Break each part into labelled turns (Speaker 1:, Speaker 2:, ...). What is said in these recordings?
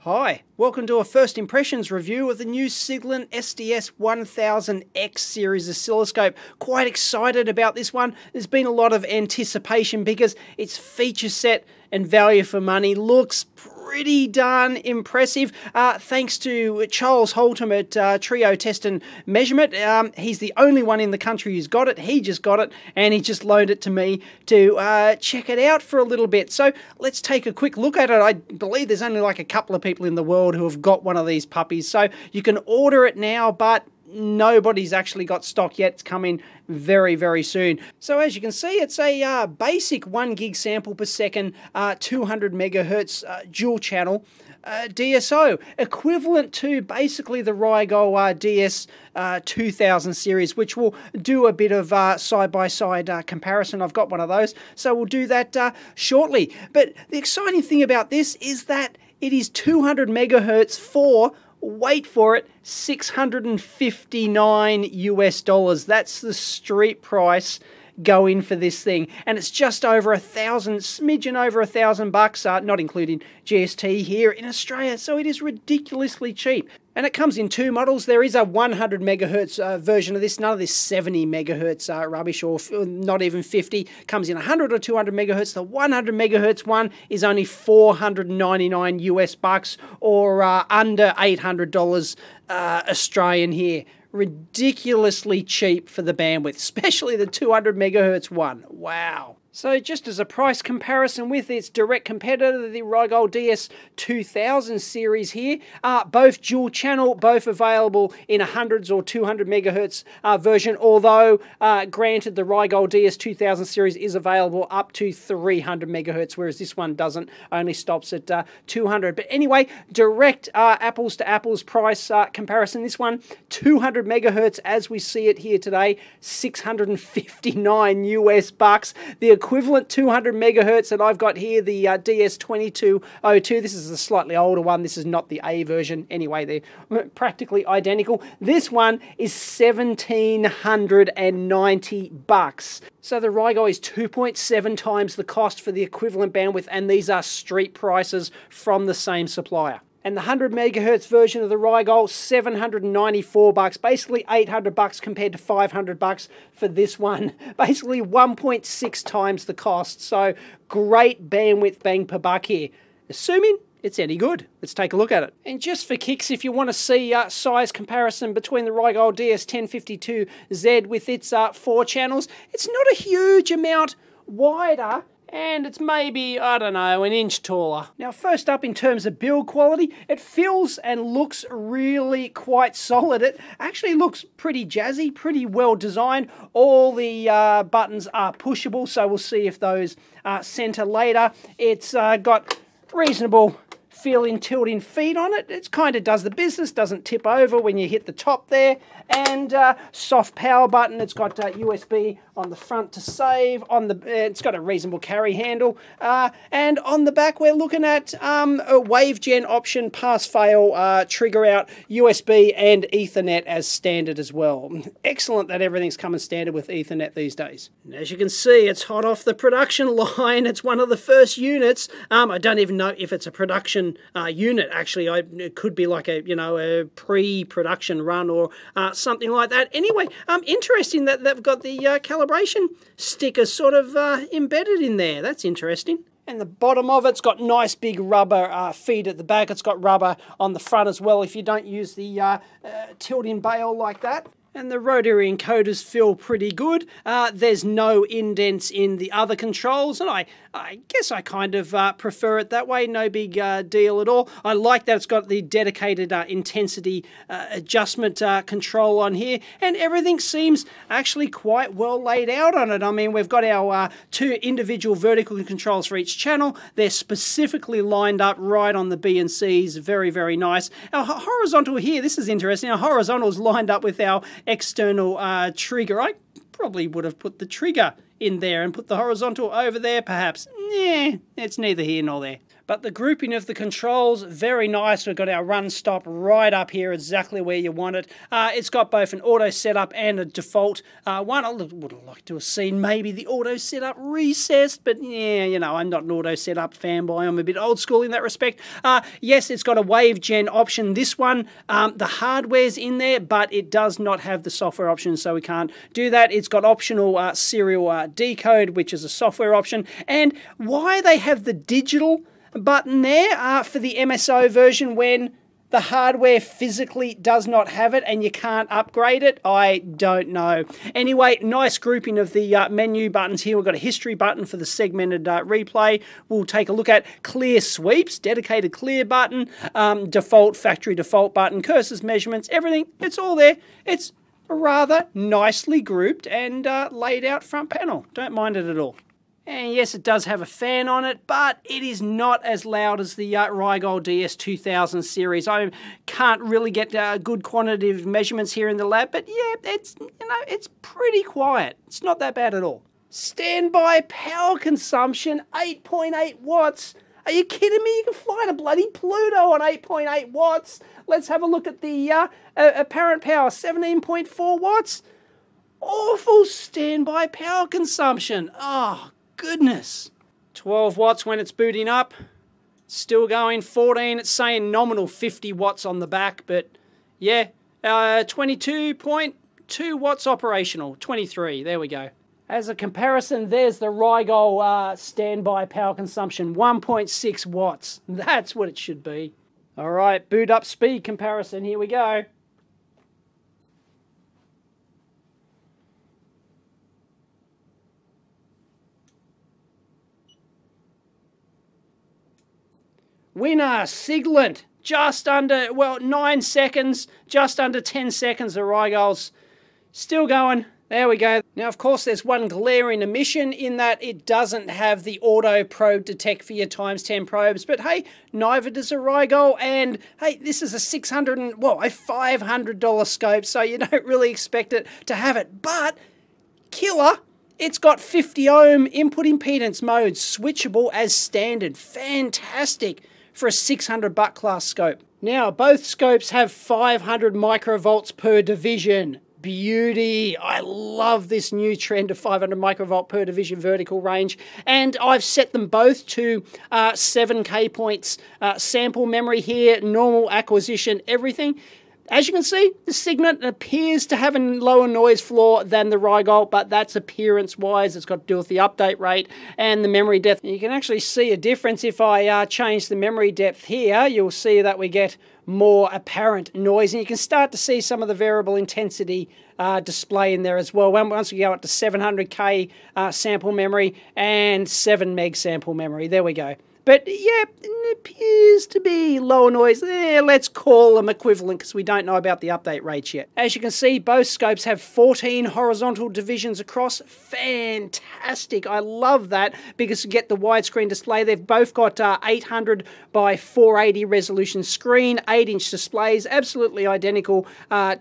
Speaker 1: Hi, welcome to a first impressions review of the new Siglent SDS1000X series oscilloscope. Quite excited about this one. There's been a lot of anticipation because its feature set and value for money looks pretty darn impressive. Thanks to Charles Holtham at Trio Test and Measurement. He's the only one in the country who's got it. He just got it and he just loaned it to me to check it out for a little bit. So let's take a quick look at it. I believe there's only like a couple of people in the world who have got one of these puppies. So you can order it now, but nobody's actually got stock yet. It's coming very, very soon. So as you can see, it's a basic 1 gig sample per second, 200 megahertz dual channel DSO, equivalent to basically the Rigol DS2000 series, which will do a bit of side-by-side comparison. I've got one of those, so we'll do that shortly. But the exciting thing about this is that it is 200 megahertz for, wait for it, $659 US. That's the street price going for this thing, and it's just over smidgen over $1,000, not including GST here in Australia, so it is ridiculously cheap. And it comes in two models. There is a 100 megahertz version of this, none of this 70 megahertz rubbish, or not even 50. Comes in 100 or 200 megahertz. The 100 megahertz one is only $499 US, or under $800 Australian here. Ridiculously cheap for the bandwidth, especially the 200 megahertz one. Wow. So just as a price comparison with its direct competitor, the Rigol DS2000 series here, both dual channel, both available in a 100s or 200 megahertz version, although granted the Rigol DS2000 series is available up to 300 megahertz, whereas this one doesn't, only stops at 200. But anyway, direct apples to apples price comparison. This one, 200 megahertz as we see it here today, $659 US. The equivalent 200 megahertz that I've got here, the DS2202. This is a slightly older one. This is not the A version. Anyway, they're practically identical. This one is $1,790. So the Rigol is 2.7 times the cost for the equivalent bandwidth, and these are street prices from the same supplier. And the 100 megahertz version of the Rigol, $794, basically $800 compared to $500 for this one. Basically 1.6 times the cost. So great bandwidth bang per buck here, assuming it's any good. Let's take a look at it. And just for kicks, if you want to see size comparison between the Rigol DS1052Z with its 4 channels, it's not a huge amount wider, and it's maybe, I don't know, an inch taller. Now, first up, in terms of build quality, it feels and looks really quite solid. It actually looks pretty jazzy, pretty well designed. All the buttons are pushable, so we'll see if those center later. It's got reasonable feeling tilting feet on it. It kind of does the business, doesn't tip over when you hit the top there. And soft power button. It's got USB on the front to save. It's got a reasonable carry handle. And on the back, we're looking at a wave gen option, pass fail, trigger out, USB and Ethernet as standard as well. Excellent that everything's coming standard with Ethernet these days. And as you can see, it's hot off the production line. It's one of the first units. I don't even know if it's a production unit. Actually, it could be like a pre-production run or something like that. Anyway, interesting that they've got the calibration sticker sort of embedded in there. That's interesting. And the bottom of it's got nice big rubber feet at the back. It's got rubber on the front as well if you don't use the tilt-in bail like that. And the rotary encoders feel pretty good. There's no indents in the other controls, and I guess I kind of prefer it that way. No big deal at all. I like that it's got the dedicated intensity adjustment control on here, and everything seems actually quite well laid out on it. I mean, we've got our 2 individual vertical controls for each channel. They're specifically lined up right on the B and C's. Very, very nice. Our horizontal here, this is interesting. Our horizontal is lined up with our external trigger. I probably would have put the trigger in there and put the horizontal over there perhaps. Yeah, it's neither here nor there. But the grouping of the controls, very nice. We've got our run stop right up here, exactly where you want it. It's got both an auto setup and a default one. I would have liked to have seen maybe the auto setup recessed, but yeah, you know, I'm not an auto setup fanboy. I'm a bit old school in that respect. Yes, it's got a wave gen option. This one, the hardware's in there, but it does not have the software option, so we can't do that. It's got optional serial decode, which is a software option. And why they have the digital button there for the MSO version when the hardware physically does not have it and you can't upgrade it, I don't know. Anyway, nice grouping of the menu buttons here. We've got a history button for the segmented replay. We'll take a look at clear sweeps, dedicated clear button, default, factory default button, cursors, measurements, everything. It's all there. It's a rather nicely grouped and laid out front panel. Don't mind it at all. And yes, it does have a fan on it, but it is not as loud as the Rigol DS2000 series. I can't really get good quantitative measurements here in the lab, but yeah, it's pretty quiet. It's not that bad at all. Standby power consumption, 8.8 watts. Are you kidding me? You can fly to bloody Pluto on 8.8 watts. Let's have a look at the apparent power, 17.4 watts. Awful standby power consumption. Oh, goodness. 12 watts when it's booting up. Still going. 14. It's saying nominal 50 watts on the back, but yeah, 22.2 watts operational. 23. There we go. As a comparison, there's the Rigol standby power consumption, 1.6 watts. That's what it should be. All right, boot up speed comparison. Here we go. Winner, Siglent, just under, well, 9 seconds, just under 10 seconds, the Rigol's still going. There we go. Now, of course, there's one glaring omission in that it doesn't have the auto probe detect for your ×10 probes, but hey, neither does a Rigol, and hey, this is a $500 scope, so you don't really expect it to have it, but killer. It's got 50 ohm input impedance mode, switchable as standard. Fantastic for a $600 class scope. Now, both scopes have 500 microvolts per division. Beauty. I love this new trend of 500 microvolt per division vertical range, and I've set them both to 7K points sample memory here, normal acquisition, everything. As you can see, the Siglent appears to have a lower noise floor than the Rigol, but that's appearance-wise. It's got to do with the update rate and the memory depth. You can actually see a difference if I change the memory depth here. You'll see that we get more apparent noise, and you can start to see some of the variable intensity display in there as well. Once we go up to 700K sample memory and 7 meg sample memory, there we go. But yeah, it appears to be lower noise. Let's call them equivalent because we don't know about the update rates yet. As you can see, both scopes have 14 horizontal divisions across. Fantastic. I love that because you get the widescreen display. They've both got 800 by 480 resolution screen, 8-inch displays, absolutely identical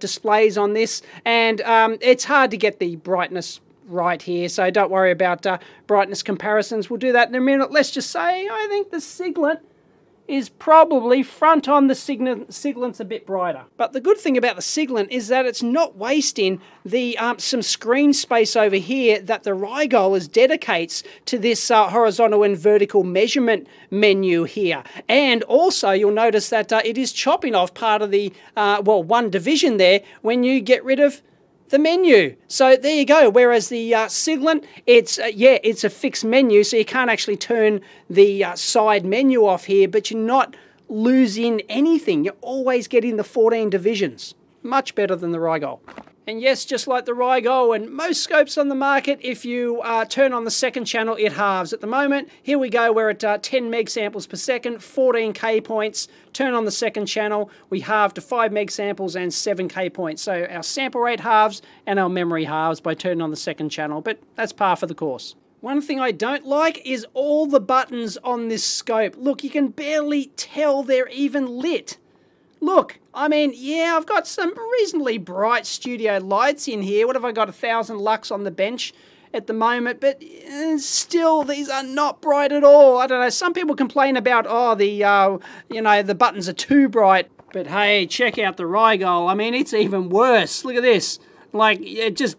Speaker 1: displays on this. And it's hard to get the brightness right here, so don't worry about brightness comparisons. We'll do that in a minute. Let's just say I think the Siglent is probably front on. The Siglent's a bit brighter. But the good thing about the Siglent is that it's not wasting the some screen space over here that the Rigol dedicates to this horizontal and vertical measurement menu here. And also you'll notice that it is chopping off part of the, one division there when you get rid of the menu. So there you go. Whereas the Siglent, it's a fixed menu, so you can't actually turn the side menu off here, but you're not losing anything. You're always getting the 14 divisions. Much better than the Rigol. And yes, just like the Rigol and most scopes on the market, if you turn on the second channel, it halves. At the moment, here we go, we're at 10 meg samples per second, 14K points. Turn on the second channel, we halve to 5 meg samples and 7K points. So our sample rate halves and our memory halves by turning on the second channel, but that's par for the course. One thing I don't like is all the buttons on this scope. Look, you can barely tell they're even lit. Look, I mean, yeah, I've got some reasonably bright studio lights in here. What have I got, 1000 lux on the bench? at the moment, but still, these are not bright at all. I don't know, some people complain about, oh, the buttons are too bright, but hey, check out the Rigol. I mean, it's even worse. Look at this. Like, it just,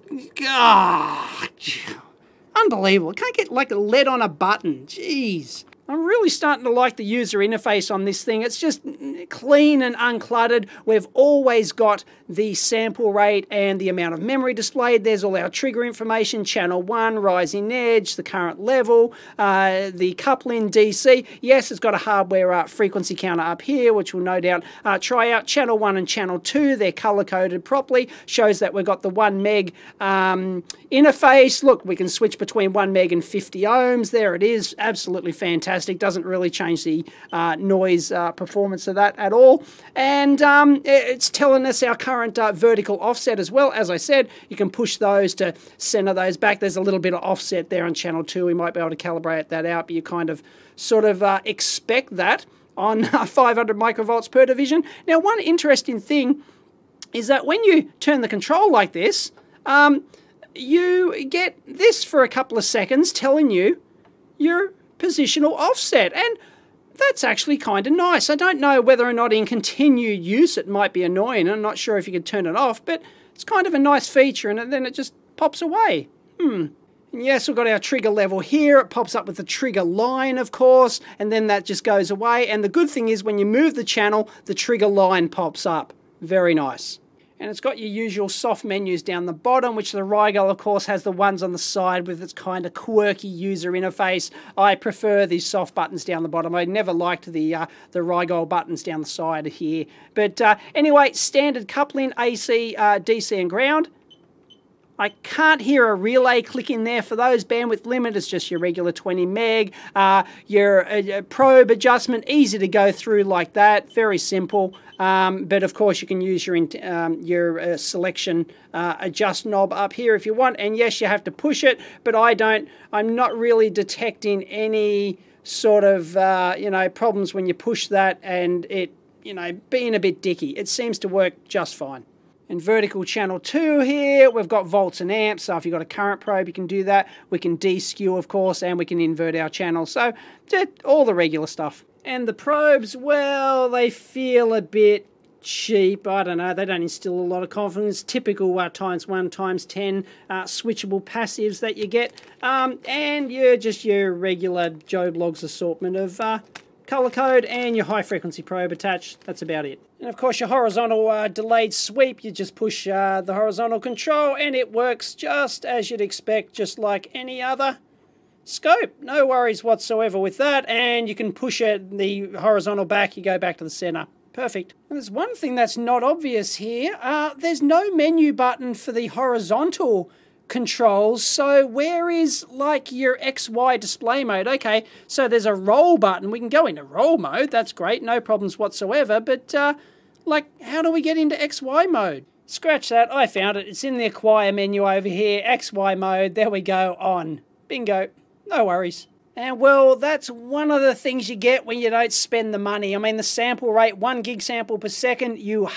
Speaker 1: unbelievable. Can't get like a lead on a button. Jeez. I'm really starting to like the user interface on this thing. It's just clean and uncluttered. We've always got the sample rate and the amount of memory displayed. There's all our trigger information, channel 1, rising edge, the current level, the coupling DC. Yes, it's got a hardware frequency counter up here, which we'll no doubt try out. Channel 1 and channel 2, they're color-coded properly. Shows that we've got the 1 meg interface. Look, we can switch between 1 meg and 50 ohms. There it is. Absolutely fantastic. Doesn't really change the noise performance of that at all. And it's telling us our current vertical offset as well. As I said, you can push those to center those back. There's a little bit of offset there on channel 2. We might be able to calibrate that out, but you kind of sort of expect that on 500 microvolts per division. Now, one interesting thing is that when you turn the control like this, you get this for a couple of seconds telling you your positional offset, and that's actually kind of nice. I don't know whether or not in continued use it might be annoying. I'm not sure if you could turn it off, but it's kind of a nice feature, and then it just pops away. And yes, we've got our trigger level here. It pops up with the trigger line, of course, and then that just goes away. And the good thing is when you move the channel, the trigger line pops up. Very nice. And it's got your usual soft menus down the bottom, which the Rigol, of course, has the ones on the side with its kind of quirky user interface. I prefer these soft buttons down the bottom. I never liked the Rigol buttons down the side here. But anyway, standard coupling, AC, DC and ground. I can't hear a relay click in there for those. Bandwidth limit is just your regular 20 meg. Your probe adjustment, easy to go through like that. Very simple. But of course you can use your selection adjust knob up here if you want. And yes, you have to push it, but I'm not really detecting any sort of problems when you push that and it being a bit dicky. It seems to work just fine. In vertical channel 2 here, we've got volts and amps, so if you've got a current probe, you can do that. We can de-skew, of course, and we can invert our channel, so all the regular stuff. And the probes, well, they feel a bit cheap. I don't know, they don't instill a lot of confidence. Typical times 1, times 10 switchable passives that you get. And you're just your regular Joe Bloggs assortment of color code and your high frequency probe attached. That's about it. And of course your horizontal delayed sweep, you just push the horizontal control and it works just as you'd expect, just like any other scope. No worries whatsoever with that, and you can push it, the horizontal back, you go back to the center. Perfect. And there's one thing that's not obvious here. There's no menu button for the horizontal controls, so where is like your XY display mode? Okay, so there's a roll button. We can go into roll mode. That's great, no problems whatsoever, but like, how do we get into XY mode? Scratch that, I found it. It's in the acquire menu over here, XY mode. There we go, on. Bingo. No worries. And well, that's one of the things you get when you don't spend the money. I mean, the sample rate, 1 gig sample per second, you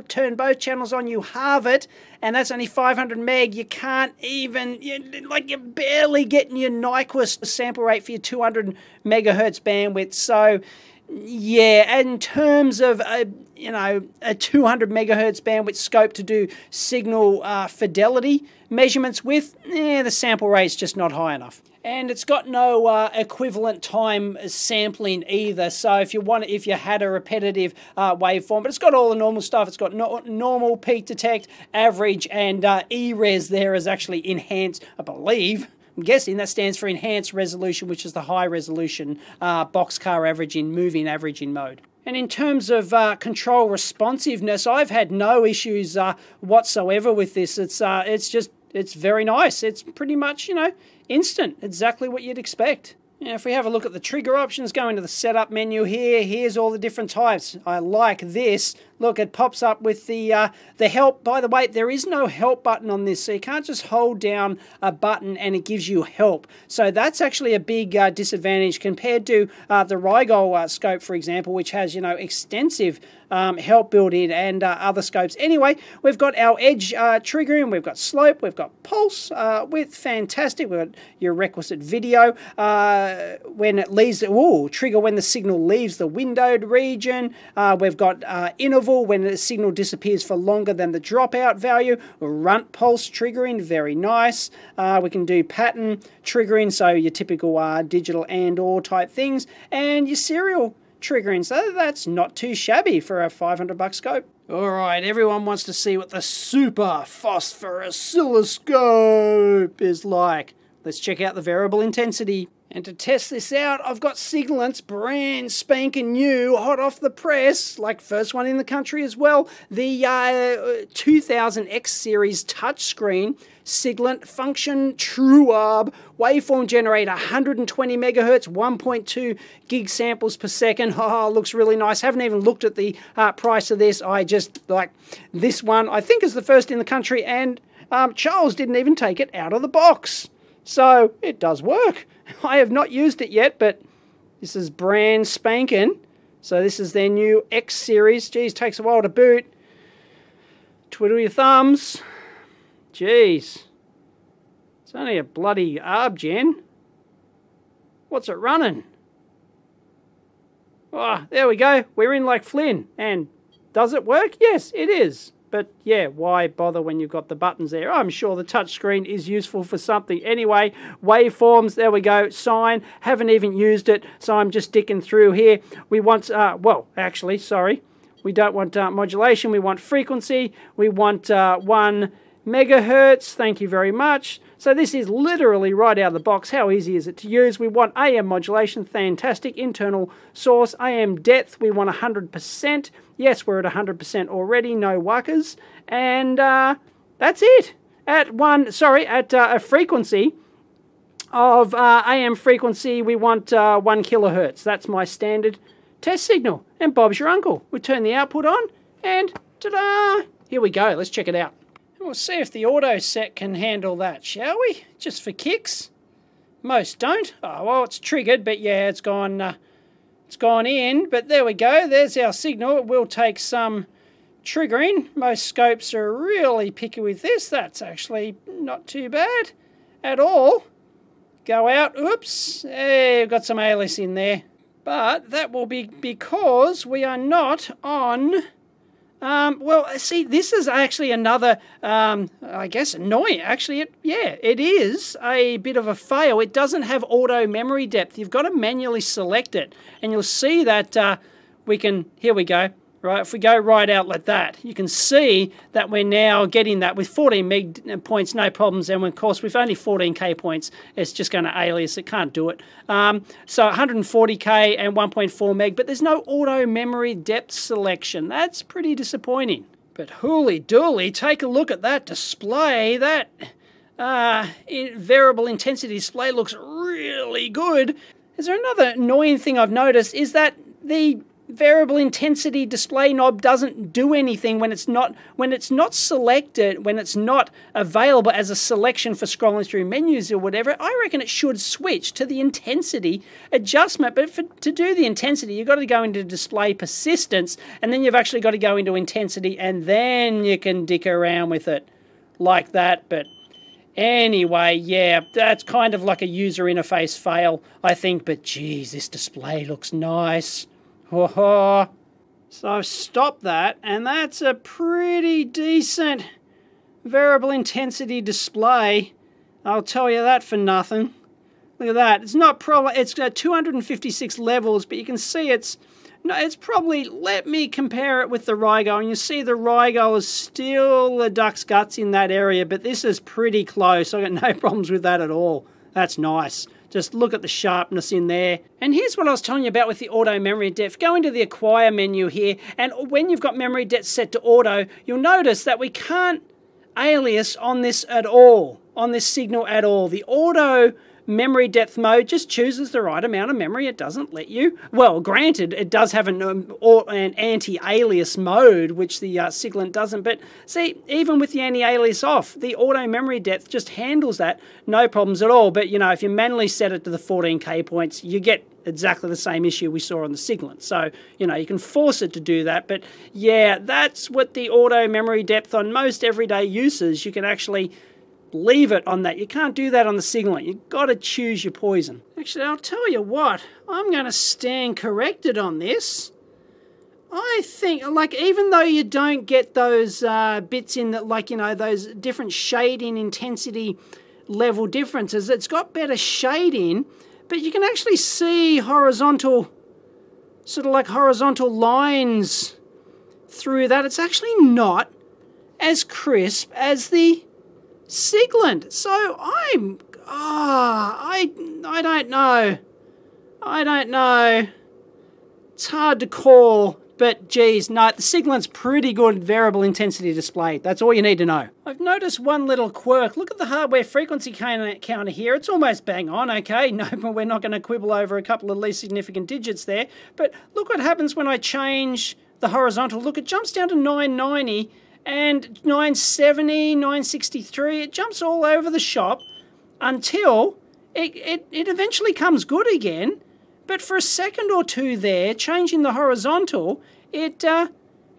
Speaker 1: turn both channels on, you halve it, and that's only 500 meg. You can't even, you're barely getting your Nyquist sample rate for your 200 megahertz bandwidth. So, yeah, in terms of a 200 megahertz bandwidth scope to do signal fidelity measurements with, the sample rate's just not high enough. And it's got no equivalent time sampling either. So if you had a repetitive waveform, but it's got all the normal stuff. It's got normal, peak detect, average, and E-res there is actually enhanced, I believe. I'm guessing that stands for enhanced resolution, which is the high resolution boxcar averaging, moving averaging mode. And in terms of control responsiveness, I've had no issues whatsoever with this. It's very nice. It's pretty much, instant, exactly what you'd expect. If we have a look at the trigger options, go into the setup menu here, here's all the different types. I like this. look, it pops up with the help. By the way, there is no help button on this, so you can't just hold down a button and it gives you help. So that's actually a big disadvantage compared to the Rigol scope, for example, which has, you know, extensive help built in, and other scopes. Anyway, we've got our edge triggering, we've got slope, we've got pulse width, fantastic. We've got your requisite video when it leaves, trigger when the signal leaves the windowed region. We've got interval when the signal disappears for longer than the dropout value. Runt pulse triggering, very nice. We can do pattern triggering, so your typical digital and or type things, and your serial triggering, so that's not too shabby for a $500 scope. Alright, everyone wants to see what the super phosphorus oscilloscope is like. Let's check out the variable intensity. And to test this out, I've got Siglent's brand spanking new, hot off the press, like first one in the country as well, the 2000X series touchscreen Siglent function TRIØ waveform generator, 120 megahertz, 1.2 gig samples per second. Oh, looks really nice. Haven't even looked at the price of this. I just like this one. I think is the first in the country, and Charles didn't even take it out of the box. So it does work. I have not used it yet, but this is brand spanking. So this is their new X series. Geez, takes a while to boot. Twiddle your thumbs. Jeez. It's only a bloody ARB gen. What's it running? Oh, there we go. We're in like Flynn. And does it work? Yes, it is. But yeah, why bother when you've got the buttons there? I'm sure the touchscreen is useful for something. Anyway, waveforms, there we go. Sine, haven't even used it, so I'm just dicking through here. We want, well, actually, sorry. We don't want modulation, we want frequency. We want 1 megahertz, thank you very much. So this is literally right out of the box. How easy is it to use? We want AM modulation, fantastic. Internal source, AM depth, we want 100%. Yes, we're at 100% already, no wuckers. And that's it. At a frequency of AM frequency, we want 1 kilohertz. That's my standard test signal. And Bob's your uncle. We turn the output on, and ta-da! Here we go, let's check it out. We'll see if the auto set can handle that, shall we? Just for kicks. Most don't. Oh, well, it's triggered, but yeah, it's gone in. But there we go. There's our signal. It will take some triggering. Most scopes are really picky with this. That's actually not too bad at all. Go out. Oops. Hey, we've got some alias in there. But that will be because we are not on... well, see, this is actually another, I guess, annoying. Actually, it is a bit of a fail. It doesn't have auto memory depth. You've got to manually select it. And you'll see that we can, here we go, right? If we go right out like that, you can see that we're now getting that with 14 meg points, no problems. And of course, with only 14K points, it's just going to alias. It can't do it. So 140K and 1.4 meg, but there's no auto memory depth selection. That's pretty disappointing. But hooly dooly, take a look at that display. That variable intensity display looks really good. Is there another annoying thing I've noticed is that the variable intensity display knob doesn't do anything when it's not selected, when it's not available as a selection for scrolling through menus or whatever. I reckon it should switch to the intensity adjustment, but to do the intensity, you've got to go into display persistence, and then you've actually got to go into intensity, and then you can dick around with it like that. But anyway, yeah, that's kind of like a user interface fail, I think, but geez, this display looks nice. So I've stopped that, and that's a pretty decent variable intensity display. I'll tell you that for nothing. Look at that. It's not probably, it's got 256 levels, but you can see it's probably, let me compare it with the Rigol, and you see the Rigol is still the duck's guts in that area, but this is pretty close. I've got no problems with that at all. That's nice. Just look at the sharpness in there. And here's what I was telling you about with the auto memory depth. Go into the acquire menu here, and when you've got memory depth set to auto, you'll notice that we can't alias on this at all, on this signal at all. The auto memory depth mode just chooses the right amount of memory. It doesn't let you, well, granted, it does have an anti-alias mode, which the Siglent doesn't, but see, even with the anti-alias off, the auto memory depth just handles that, no problems at all. But, you know, if you manually set it to the 14K points, you get exactly the same issue we saw on the Siglent. So, you know, you can force it to do that, but yeah, that's what the auto memory depth on most everyday uses, you can actually leave it on that. You can't do that on the Siglent. You've got to choose your poison. Actually, I'll tell you what, I'm going to stand corrected on this. I think, like, even though you don't get those bits in that, like, you know, those different shading intensity level differences, it's got better shading, but you can actually see horizontal, sort of like horizontal lines through that. It's actually not as crisp as the Siglent. So I don't know. I don't know. It's hard to call, but geez, no, the Siglent's pretty good variable intensity display. That's all you need to know. I've noticed one little quirk. Look at the hardware frequency counter here. It's almost bang on, okay? No, but we're not going to quibble over a couple of least significant digits there. But look what happens when I change the horizontal. Look, it jumps down to 990 and 970, 963. It jumps all over the shop until it eventually comes good again. But for a second or two there, changing the horizontal, it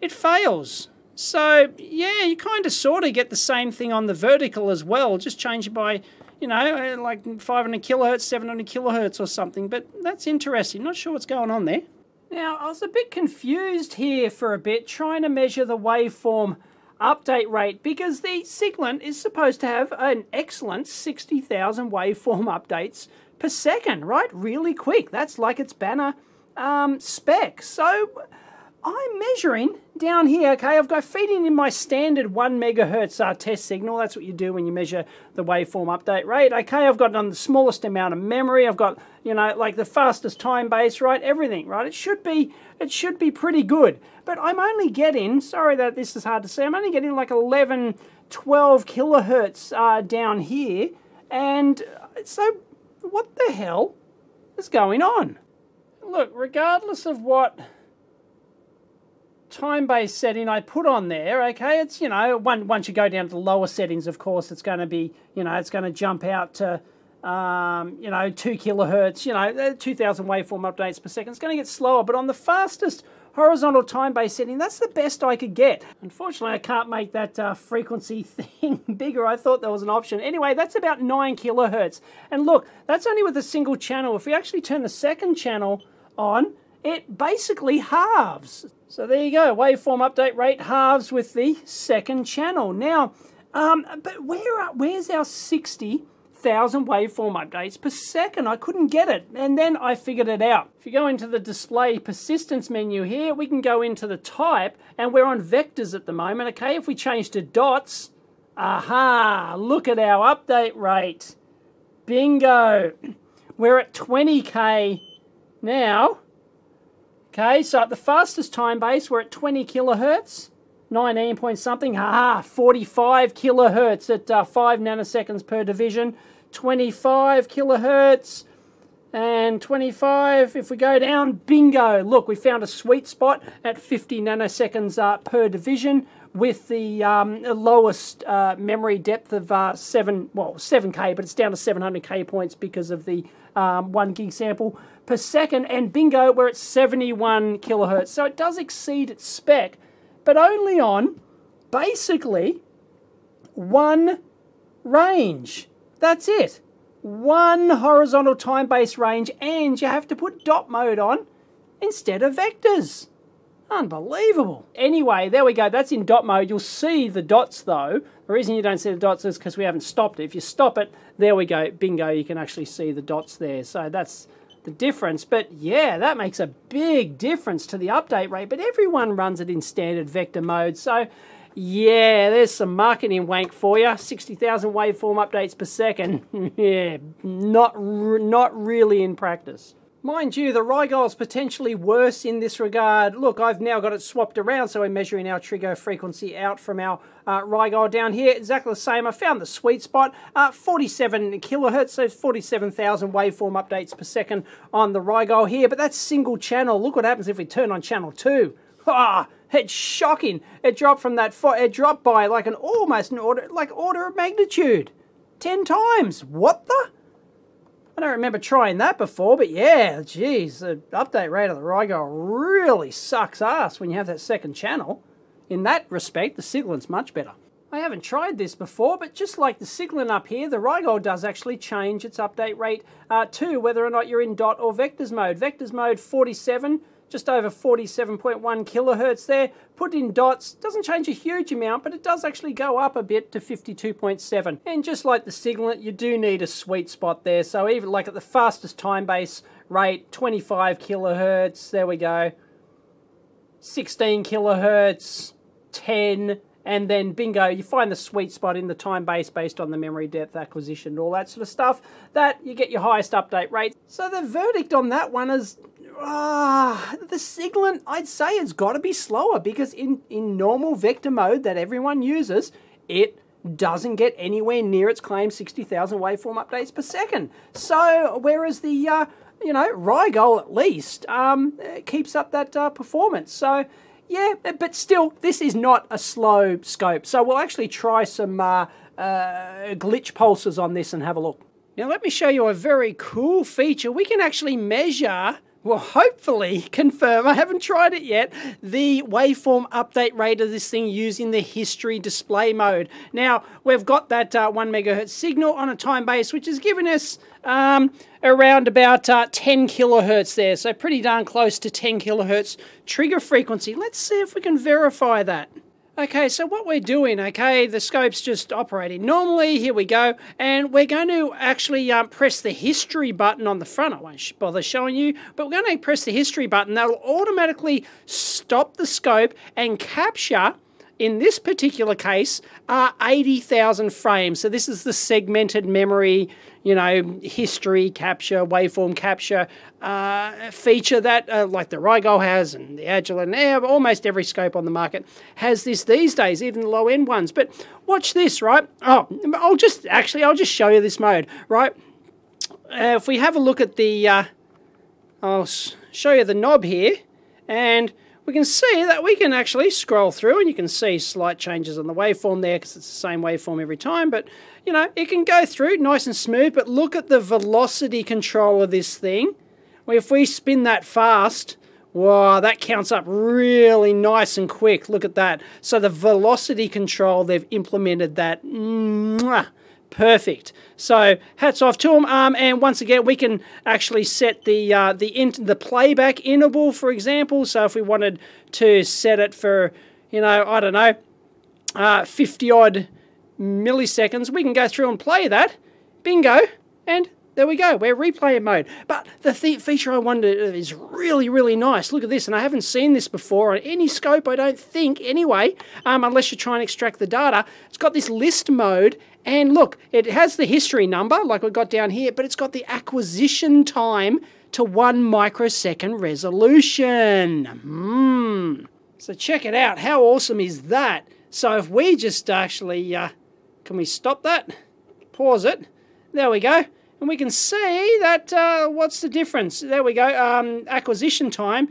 Speaker 1: fails. So, yeah, you kind of sort of get the same thing on the vertical as well. Just change it by, you know, like 500 kilohertz, 700 kilohertz or something. But that's interesting. Not sure what's going on there. Now, I was a bit confused here for a bit, trying to measure the waveform update rate, because the Siglent is supposed to have an excellent 60,000 waveform updates per second, right? Really quick. That's like its banner spec. So I'm measuring down here, okay? I've got feeding in my standard 1 megahertz test signal. That's what you do when you measure the waveform update rate. Okay, I've got it on the smallest amount of memory. I've got, you know, like the fastest time base, right? Everything, right? It should be pretty good. But I'm only getting, sorry that this is hard to see, I'm only getting like 11, 12 kilohertz down here. And so what the hell is going on? Look, regardless of what time-based setting I put on there, okay, it's, you know, once you go down to the lower settings, of course, it's going to be, you know, it's going to jump out to, you know, 2 kilohertz, you know, 2,000 waveform updates per second. It's going to get slower, but on the fastest horizontal time-based setting, that's the best I could get. Unfortunately, I can't make that frequency thing bigger. I thought there was an option. Anyway, that's about 9 kilohertz. And look, that's only with a single channel. If we actually turn the second channel on, it basically halves. So there you go, waveform update rate halves with the second channel. Now, but where's our 60,000 waveform updates per second? I couldn't get it, and then I figured it out. If you go into the display persistence menu here, we can go into the type, and we're on vectors at the moment, okay? If we change to dots, aha, look at our update rate. Bingo. We're at 20K now. Okay, so at the fastest time base, we're at 20 kilohertz, 19 point something, 45 kilohertz at 5 nanoseconds per division, 25 kilohertz, and 25, if we go down, bingo, look, we found a sweet spot at 50 nanoseconds per division with the lowest memory depth of 7K, but it's down to 700K points because of the 1 gig sample per second, and bingo, we're at 71 kilohertz. So it does exceed its spec, but only on basically one range. That's it. One horizontal time-based range, and you have to put dot mode on instead of vectors. Unbelievable. Anyway, there we go. That's in dot mode. You'll see the dots, though. The reason you don't see the dots is because we haven't stopped it. If you stop it, there we go. Bingo, you can actually see the dots there. So that's the difference. But yeah, that makes a big difference to the update rate. But everyone runs it in standard vector mode. So yeah, there's some marketing wank for you. 60,000 waveform updates per second. Yeah, not really in practice. Mind you, the Rigol's potentially worse in this regard. Look, I've now got it swapped around, so we're measuring our trigger frequency out from our Rigol down here. Exactly the same. I found the sweet spot, 47 kilohertz, so 47,000 waveform updates per second on the Rigol here, but that's single channel. Look what happens if we turn on channel 2. Ah, it's shocking. It dropped from that, it dropped by like almost an order of magnitude. 10 times. What the? I don't remember trying that before, but yeah, geez, the update rate of the Rigol really sucks ass when you have that second channel. In that respect, the Siglent's much better. I haven't tried this before, but just like the Siglent up here, the Rigol does actually change its update rate to whether or not you're in dot or vectors mode. Vectors mode 47, just over 47.1 kilohertz there. Put in dots, doesn't change a huge amount, but it does actually go up a bit to 52.7. And just like the Siglent, you do need a sweet spot there. So even like at the fastest time base rate, 25 kilohertz, there we go. 16 kilohertz, 10, and then bingo, you find the sweet spot in the time base based on the memory depth acquisition, all that sort of stuff, that you get your highest update rate. So the verdict on that one is, the Siglent, I'd say it's got to be slower, because in normal vector mode that everyone uses, it doesn't get anywhere near its claimed 60,000 waveform updates per second. So whereas the Rigol at least keeps up that performance. So yeah, but still, this is not a slow scope. So we'll actually try some glitch pulses on this and have a look. Now let me show you a very cool feature. We can actually measure, well, hopefully confirm, I haven't tried it yet, the waveform update rate of this thing using the history display mode. Now, we've got that 1 megahertz signal on a time base, which is giving us around about 10 kilohertz there, so pretty darn close to 10 kilohertz trigger frequency. Let's see if we can verify that. Okay, so what we're doing, okay, the scope's just operating normally, here we go, and we're going to actually press the history button on the front. I won't bother showing you, but we're going to press the history button. That'll automatically stop the scope and capture, in this particular case, 80,000 frames. So this is the segmented memory, history capture, waveform capture feature that like the Rigol has, and the Agilent, and almost every scope on the market has this these days, even the low-end ones. But watch this, right? Oh, I'll just show you this mode, right? If we have a look at the, I'll show you the knob here, and we can see that we can actually scroll through, and you can see slight changes on the waveform there because it's the same waveform every time, but it can go through nice and smooth. But look at the velocity control of this thing. Well, if we spin that fast, wow, that counts up really nice and quick. Look at that. So the velocity control, they've implemented that. Perfect. So hats off to them. And once again, we can actually set the playback interval, for example. So if we wanted to set it for, I don't know, 50 odd milliseconds, we can go through and play that. Bingo. And there we go. We're replay mode. But the feature I wanted is really, really nice. Look at this. And I haven't seen this before on any scope, I don't think, anyway, unless you try and extract the data. It's got this list mode. And look, it has the history number, like we've got down here, but it's got the acquisition time to 1 microsecond resolution. So check it out. How awesome is that? So if we just actually, can we stop that? Pause it. There we go. And we can see that, what's the difference? There we go. Acquisition time,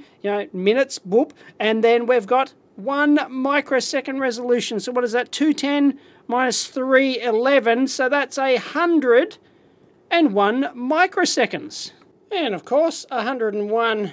Speaker 1: minutes, boop. And then we've got 1 microsecond resolution. So what is that? 210 minus 311. So that's 101 microseconds. And of course, 101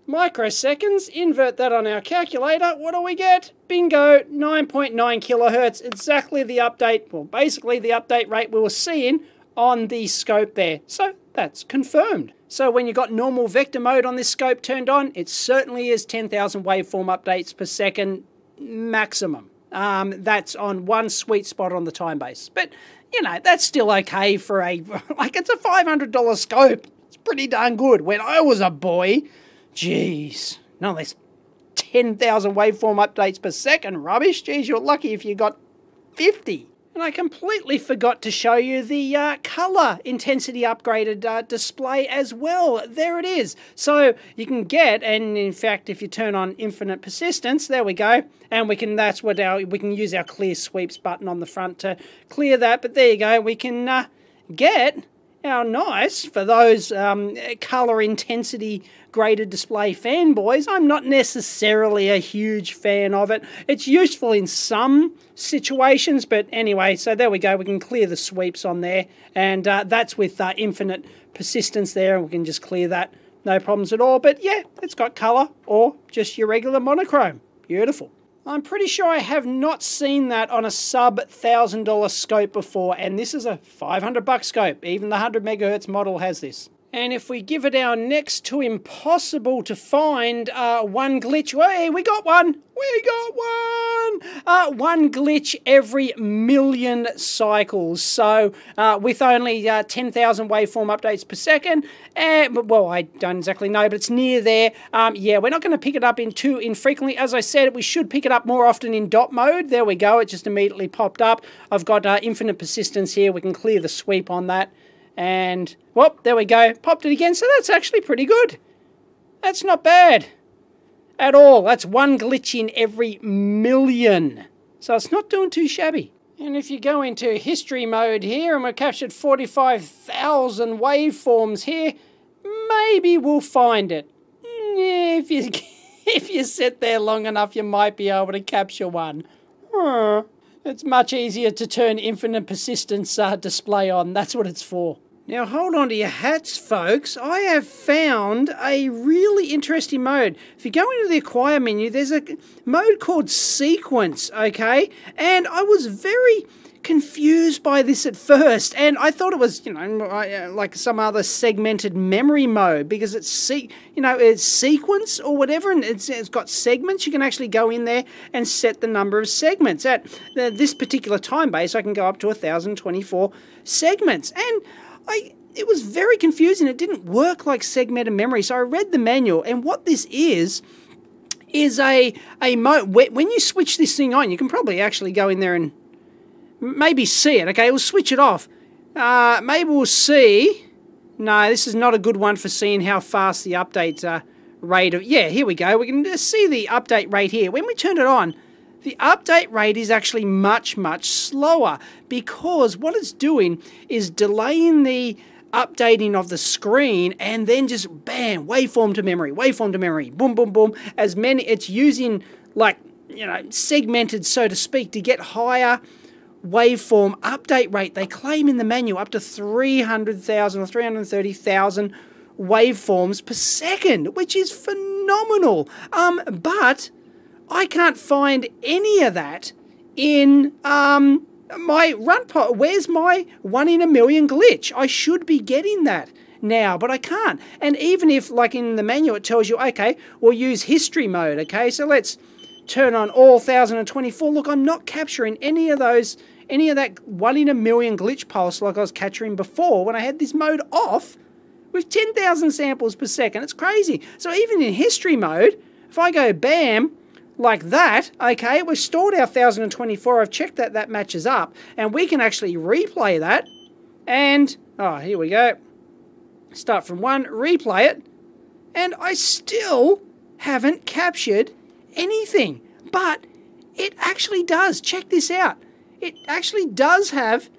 Speaker 1: microseconds. Invert that on our calculator. What do we get? Bingo, 9.9 kilohertz. Exactly the update, well, basically the update rate we were seeing on the scope there. So that's confirmed. So when you've got normal vector mode on this scope turned on, it certainly is 10,000 waveform updates per second maximum. That's on one sweet spot on the time base. But, that's still okay for it's a $500 scope. It's pretty darn good. When I was a boy, geez, no less 10,000 waveform updates per second rubbish. Geez, you're lucky if you got 50. And I completely forgot to show you the color intensity upgraded display as well. There it is. So you can get, and in fact, if you turn on infinite persistence, there we go. And we can, that's what we can use our clear sweeps button on the front to clear that. But there you go. We can get our nice, for those color intensity graded display fanboys. I'm not necessarily a huge fan of it. It's useful in some situations, but anyway, so there we go. We can clear the sweeps on there, and that's with infinite persistence there. We can just clear that, no problems at all. But yeah, it's got color or just your regular monochrome. Beautiful. I'm pretty sure I have not seen that on a sub $1,000 scope before, and this is a $500 scope. Even the 100 megahertz model has this. And if we give it our next to impossible to find one glitch, hey, we got one! We got one! One glitch every million cycles. So with only 10,000 waveform updates per second, well, I don't exactly know, but it's near there. Yeah, we're not going to pick it up in too infrequently. As I said, we should pick it up more often in dot mode. There we go. It just immediately popped up. I've got infinite persistence here. We can clear the sweep on that. And, well, there we go. Popped it again. So that's actually pretty good. That's not bad at all. That's one glitch in every million. So it's not doing too shabby. And if you go into history mode here, and we've captured 45,000 waveforms here, maybe we'll find it. If you sit there long enough, you might be able to capture one. It's much easier to turn infinite persistence display on. That's what it's for. Now hold on to your hats, folks. I have found a really interesting mode. If you go into the acquire menu, there's a mode called sequence, okay? And I was very confused by this at first, and I thought it was, you know, like some other segmented memory mode, because it's it's sequence or whatever, and it's got segments. You can actually go in there and set the number of segments. At this particular time base, I can go up to 1,024 segments, and it was very confusing. It didn't work like segmented memory, so I read the manual, and what this is a mode. When you switch this thing on, you can probably actually go in there and maybe see it. Okay, we'll switch it off. Maybe we'll see. No, this is not a good one for seeing how fast the update rate of... Yeah, here we go. We can see the update rate here. When we turn it on, the update rate is actually much, much slower, because what it's doing is delaying the updating of the screen, and then just bam, waveform to memory, boom, boom, boom. As many, it's using, like, you know, segmented, so to speak, to get higher waveform update rate. They claim in the manual up to 300,000 or 330,000 waveforms per second, which is phenomenal. But I can't find any of that in my run pot. Where's my 1 in a million glitch? I should be getting that now, but I can't. And even if, like in the manual, it tells you, okay, we'll use history mode. Okay, so let's turn on all 1,024. Look, I'm not capturing any of that 1 in a million glitch pulse like I was capturing before when I had this mode off with 10,000 samples per second. It's crazy. So even in history mode, if I go bam, like that, okay, we've stored our 1,024, I've checked that that matches up, and we can actually replay that, and, oh, here we go, start from 1, replay it, and I still haven't captured anything, but it actually does. Check this out. It actually does have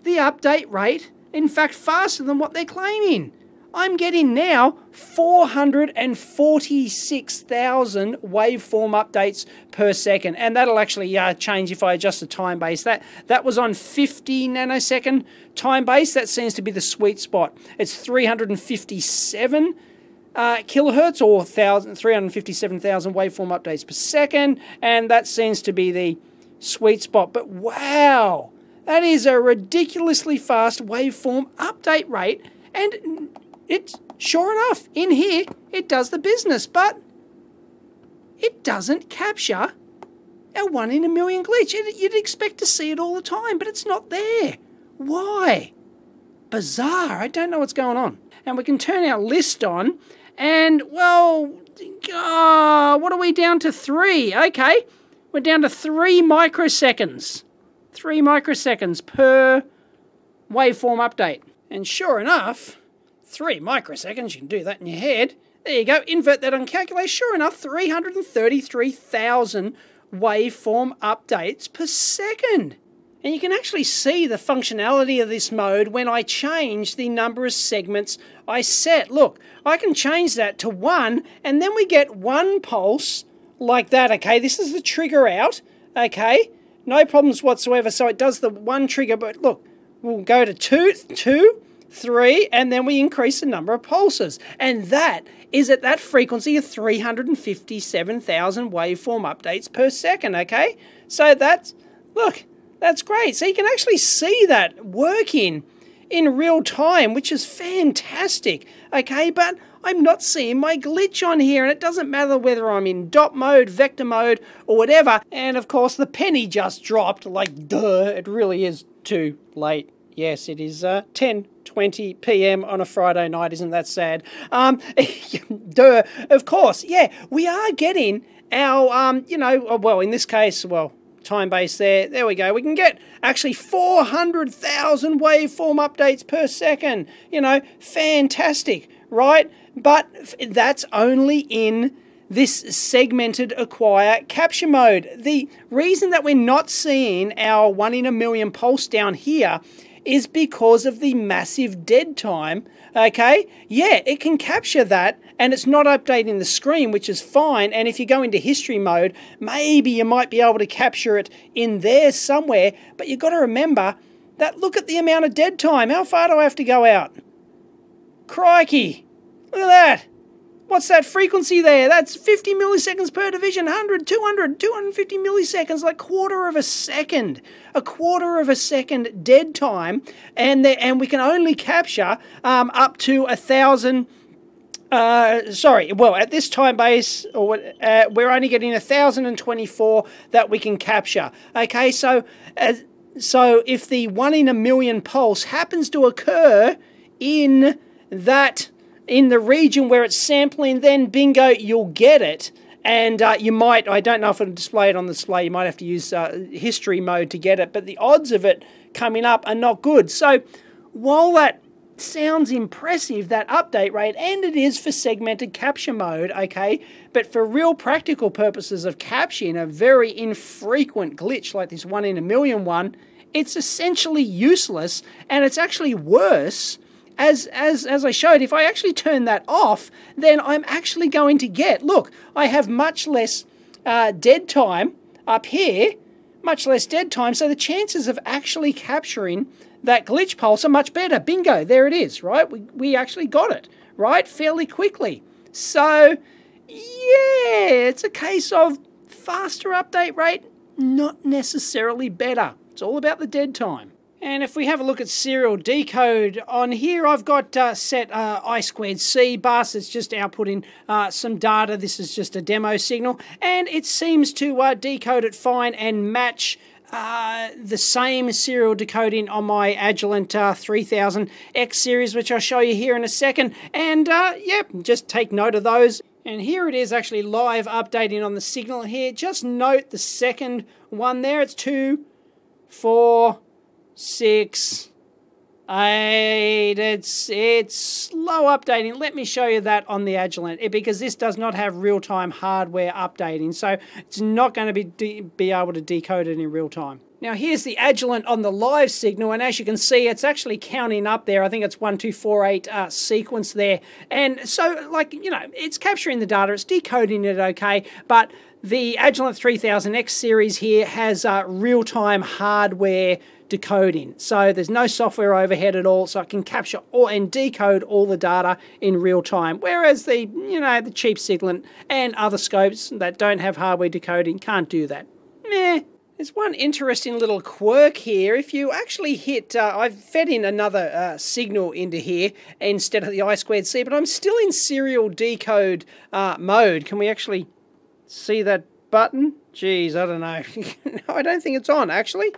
Speaker 1: the update rate, in fact, faster than what they're claiming. I'm getting now 446,000 waveform updates per second, and that'll actually change if I adjust the time base. That was on 50 nanosecond time base. That seems to be the sweet spot. It's 357 kilohertz, or 357,000 waveform updates per second, and that seems to be the sweet spot. But wow, that is a ridiculously fast waveform update rate, and it's, sure enough, in here, it does the business, but it doesn't capture a 1 in a million glitch. You'd expect to see it all the time, but it's not there. Why? Bizarre. I don't know what's going on. And we can turn our list on, and, well, what are we down to? 3. Okay, we're down to 3 microseconds. 3 microseconds per waveform update. And sure enough, 3 microseconds, you can do that in your head. There you go, invert that on calculator. Sure enough, 333,000 waveform updates per second. And you can actually see the functionality of this mode when I change the number of segments I set. Look, I can change that to 1, and then we get 1 pulse like that, okay? This is the trigger out, okay? No problems whatsoever, so it does the 1 trigger, but look, we'll go to 2, 3, and then we increase the number of pulses. And that is at that frequency of 357,000 waveform updates per second, okay? So that's, look, that's great. So you can actually see that working in real time, which is fantastic, okay? But I'm not seeing my glitch on here, and it doesn't matter whether I'm in dot mode, vector mode, or whatever. And of course, the penny just dropped, like, duh, it really is too late. Yes, it is 10:20 p.m. on a Friday night. Isn't that sad? Duh. Of course, yeah, we are getting our, you know, well, in this case, well, time base there. There we go. We can get actually 400,000 waveform updates per second. You know, fantastic, right? But that's only in this segmented acquire capture mode. The reason that we're not seeing our 1 in a million pulse down here is because of the massive dead time, okay? Yeah, it can capture that, and it's not updating the screen, which is fine, and if you go into history mode, maybe you might be able to capture it in there somewhere, but you've got to remember that look at the amount of dead time. How far do I have to go out? Crikey, look at that. What's that frequency there? That's 50 milliseconds per division, 100, 200, 250 milliseconds, like quarter of a second. A quarter of a second dead time, and we can only capture up to 1,000. Sorry, well, at this time base, we're only getting 1,024 that we can capture. Okay, so if the 1 in a million pulse happens to occur in the region where it's sampling, then bingo, you'll get it. And you might, I don't know if it'll display it on the display, you might have to use history mode to get it, but the odds of it coming up are not good. So while that sounds impressive, that update rate, and it is for segmented capture mode, okay, but for real practical purposes of capturing a very infrequent glitch like this 1 in a million one, it's essentially useless, and it's actually worse. As I showed, if I actually turn that off, then I'm actually going to get, look, I have much less dead time up here, much less dead time, so the chances of actually capturing that glitch pulse are much better. Bingo, there it is, right? We actually got it, right, fairly quickly. So, yeah, it's a case of faster update rate, not necessarily better. It's all about the dead time. And if we have a look at serial decode on here, I've got set I2C bus. It's just outputting some data. This is just a demo signal. And it seems to decode it fine and match the same serial decoding on my Agilent 3000X series, which I'll show you here in a second. And yep, just take note of those. And here it is actually live updating on the signal here. Just note the second one there. It's 2, 4, 6, 8, it's slow updating. Let me show you that on the Agilent, because this does not have real-time hardware updating, so it's not going to be able to decode it in real time. Now here's the Agilent on the live signal, and as you can see, it's actually counting up there. I think it's 1, 2, 4, 8 sequence there, and so, like, you know, it's capturing the data, it's decoding it okay, but the Agilent 3000X series here has real-time hardware decoding. So there's no software overhead at all, so it can capture and decode all the data in real time. Whereas the, you know, the cheap Siglent and other scopes that don't have hardware decoding can't do that. Meh. There's one interesting little quirk here. If you actually hit, I've fed in another signal into here instead of the I2C, but I'm still in serial decode mode. Can we actually see that button? Geez, I don't know. No, I don't think it's on, actually.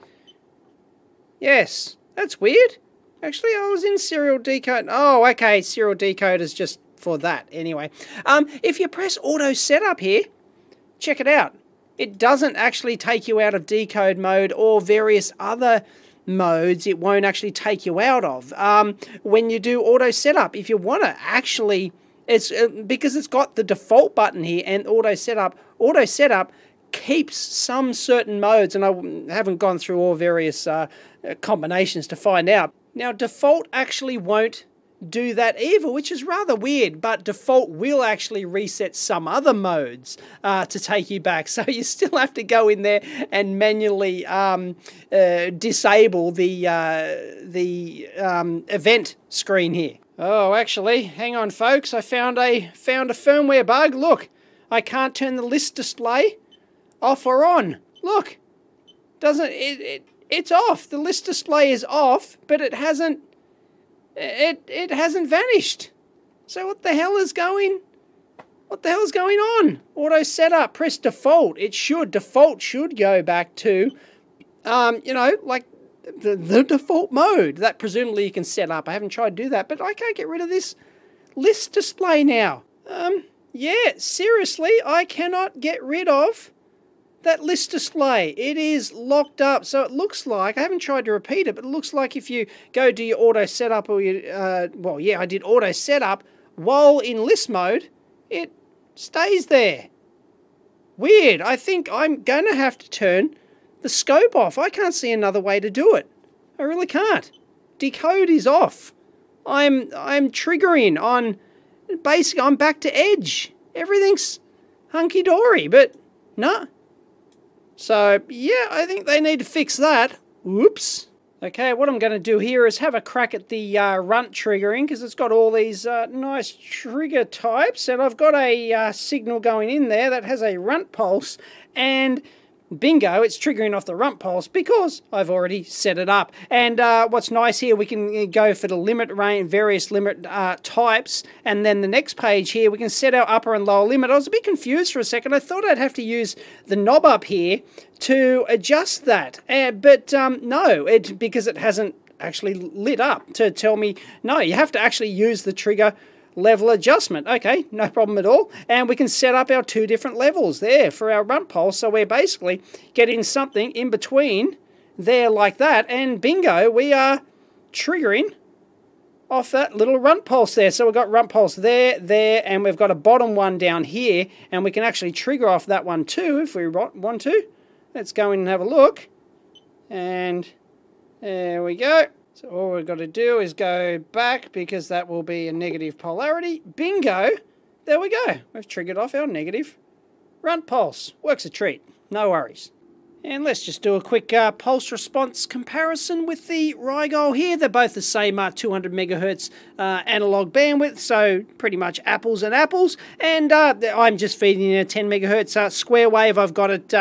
Speaker 1: Yes, that's weird. Actually, I was in serial decode. Oh, okay, serial decode is just for that anyway. If you press auto setup here, check it out. it doesn't actually take you out of decode mode or various other modes it won't actually take you out of. When you do auto setup, if you want to actually, it's because it's got the default button here and auto setup keeps some certain modes, and I haven't gone through all various combinations to find out. Now, default actually won't do that either, which is rather weird, but default will actually reset some other modes to take you back. So you still have to go in there and manually disable the event screen here. Oh, actually, hang on, folks. I found a firmware bug. Look, I can't turn the list display off or on. Look, doesn't it's off. The list display is off, but it hasn't vanished. So what the hell is going on? Auto setup, press default. Default should go back to you know, like the default mode that presumably you can set up. I haven't tried to do that, but I can't get rid of this list display now. Yeah, seriously, I cannot get rid of that list display. It is locked up. So it looks like, I haven't tried to repeat it, but it looks like if you go do your auto setup or you, well, yeah, I did auto setup while in list mode, it stays there. Weird. I think I'm going to have to turn the scope off. I can't see another way to do it. I really can't. Decode is off. I'm triggering on, basically I'm back to edge. Everything's hunky-dory, but no. So, yeah, I think they need to fix that. Oops. Okay, what I'm going to do here is have a crack at the runt triggering, because it's got all these nice trigger types, and I've got a signal going in there that has a runt pulse, and bingo, it's triggering off the runt pulse because I've already set it up. And what's nice here, we can go for the limit range, various limit types, and then the next page here, we can set our upper and lower limit. I was a bit confused for a second. I thought I'd have to use the knob up here to adjust that, but no, because it hasn't actually lit up to tell me, no, you have to actually use the trigger level adjustment. Okay, no problem at all. And we can set up our two different levels there for our runt pulse. So we're basically getting something in between there like that. And bingo, we are triggering off that little runt pulse there. So we've got runt pulse there, and we've got a bottom one down here. And we can actually trigger off that one too if we want to. Let's go in and have a look. And there we go. So all we've got to do is go back, because that will be a negative polarity. Bingo! There we go. We've triggered off our negative runt pulse. Works a treat. No worries. And let's just do a quick pulse response comparison with the Rigol here. They're both the same 200 megahertz analog bandwidth, so pretty much apples and apples. And I'm just feeding in a 10 megahertz square wave. I've got it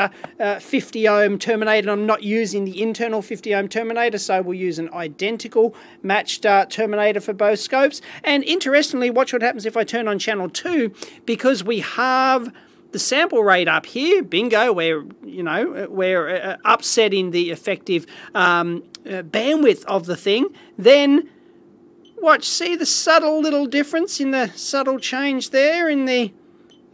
Speaker 1: 50 ohm terminated. I'm not using the internal 50 ohm terminator, so we'll use an identical matched terminator for both scopes. And interestingly, watch what happens if I turn on channel 2, because we have the sample rate up here. Bingo, we're upsetting the effective bandwidth of the thing. Then watch, see the subtle little difference in the subtle change there in the